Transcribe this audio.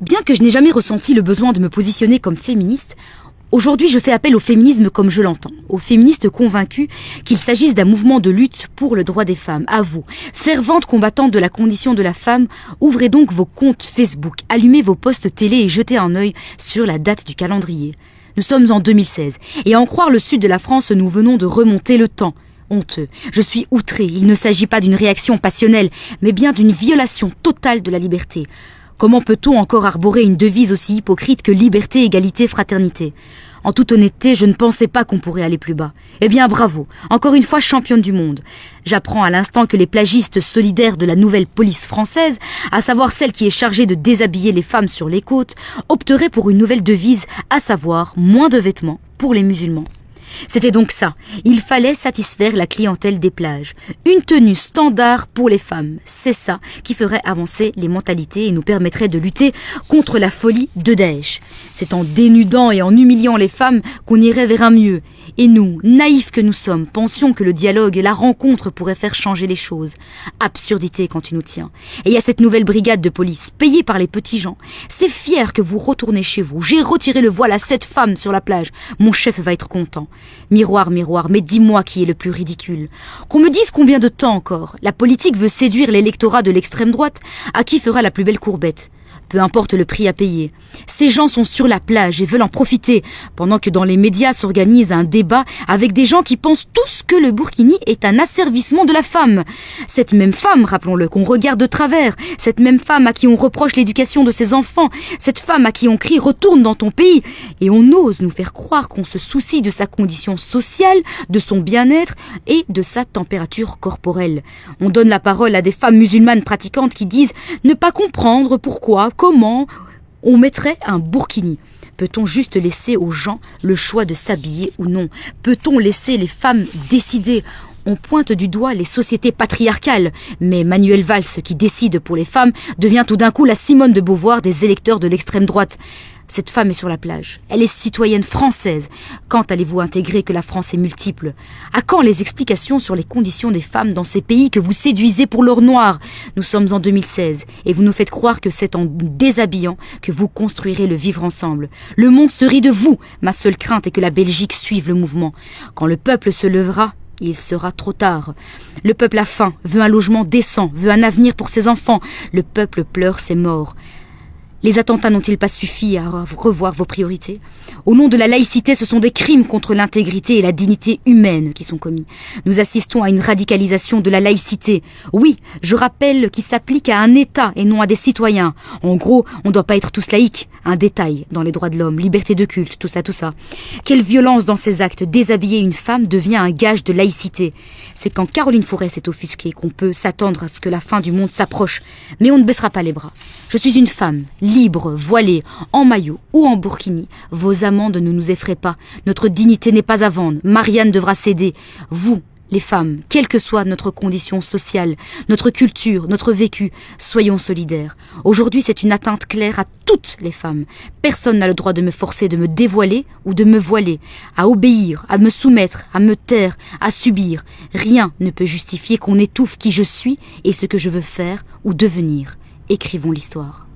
Bien que je n'ai jamais ressenti le besoin de me positionner comme féministe, aujourd'hui je fais appel au féminisme comme je l'entends, aux féministes convaincus qu'il s'agisse d'un mouvement de lutte pour le droit des femmes. À vous, ferventes combattantes de la condition de la femme, ouvrez donc vos comptes Facebook, allumez vos posts télé et jetez un œil sur la date du calendrier. Nous sommes en 2016, et à en croire le sud de la France, nous venons de remonter le temps. Honteux. Je suis outré, il ne s'agit pas d'une réaction passionnelle, mais bien d'une violation totale de la liberté. Comment peut-on encore arborer une devise aussi hypocrite que liberté, égalité, fraternité ? En toute honnêteté, je ne pensais pas qu'on pourrait aller plus bas. Eh bien, bravo, encore une fois championne du monde. J'apprends à l'instant que les plagistes solidaires de la nouvelle police française, à savoir celle qui est chargée de déshabiller les femmes sur les côtes, opteraient pour une nouvelle devise, à savoir moins de vêtements pour les musulmans. C'était donc ça, il fallait satisfaire la clientèle des plages. Une tenue standard pour les femmes, c'est ça qui ferait avancer les mentalités et nous permettrait de lutter contre la folie de Daesh. C'est en dénudant et en humiliant les femmes qu'on irait vers un mieux. Et nous, naïfs que nous sommes, pensions que le dialogue et la rencontre pourraient faire changer les choses. Absurdité quand tu nous tiens. Et il y a cette nouvelle brigade de police, payée par les petits gens. C'est fier que vous retournez chez vous. J'ai retiré le voile à cette femme sur la plage. Mon chef va être content. Miroir, miroir, mais dis-moi qui est le plus ridicule. Qu'on me dise combien de temps encore. La politique veut séduire l'électorat de l'extrême droite. À qui fera la plus belle courbette ? Peu importe le prix à payer. Ces gens sont sur la plage et veulent en profiter, pendant que dans les médias s'organise un débat avec des gens qui pensent tous que le burkini est un asservissement de la femme. Cette même femme, rappelons-le, qu'on regarde de travers, cette même femme à qui on reproche l'éducation de ses enfants, cette femme à qui on crie « retourne dans ton pays » et on ose nous faire croire qu'on se soucie de sa condition sociale, de son bien-être et de sa température corporelle. On donne la parole à des femmes musulmanes pratiquantes qui disent ne pas comprendre pourquoi, comment on mettrait un burkini. Peut-on juste laisser aux gens le choix de s'habiller ou non ? Peut-on laisser les femmes décider ? On pointe du doigt les sociétés patriarcales, mais Manuel Valls, qui décide pour les femmes, devient tout d'un coup la Simone de Beauvoir des électeurs de l'extrême droite. Cette femme est sur la plage. Elle est citoyenne française. Quand allez-vous intégrer que la France est multiple ? À quand les explications sur les conditions des femmes dans ces pays que vous séduisez pour l'or noir ? Nous sommes en 2016 et vous nous faites croire que c'est en déshabillant que vous construirez le vivre ensemble. Le monde se rit de vous. Ma seule crainte est que la Belgique suive le mouvement. Quand le peuple se lèvera, il sera trop tard. Le peuple a faim, veut un logement décent, veut un avenir pour ses enfants. Le peuple pleure ses morts. Les attentats n'ont-ils pas suffi à revoir vos priorités ? Au nom de la laïcité, ce sont des crimes contre l'intégrité et la dignité humaine qui sont commis. Nous assistons à une radicalisation de la laïcité. Oui, je rappelle qu'il s'applique à un État et non à des citoyens. En gros, on ne doit pas être tous laïcs. Un détail dans les droits de l'homme, liberté de culte, tout ça, tout ça. Quelle violence dans ces actes. Déshabiller une femme devient un gage de laïcité. C'est quand Caroline Fourest s'est offusquée qu'on peut s'attendre à ce que la fin du monde s'approche. Mais on ne baissera pas les bras. Je suis une femme, libre, voilée, en maillot ou en burkini. Vos amendes ne nous effraient pas. Notre dignité n'est pas à vendre. Marianne devra céder. Vous, les femmes, quelle que soit notre condition sociale, notre culture, notre vécu, soyons solidaires. Aujourd'hui, c'est une atteinte claire à toutes les femmes. Personne n'a le droit de me forcer de me dévoiler ou de me voiler, à obéir, à me soumettre, à me taire, à subir. Rien ne peut justifier qu'on étouffe qui je suis et ce que je veux faire ou devenir. Écrivons l'histoire.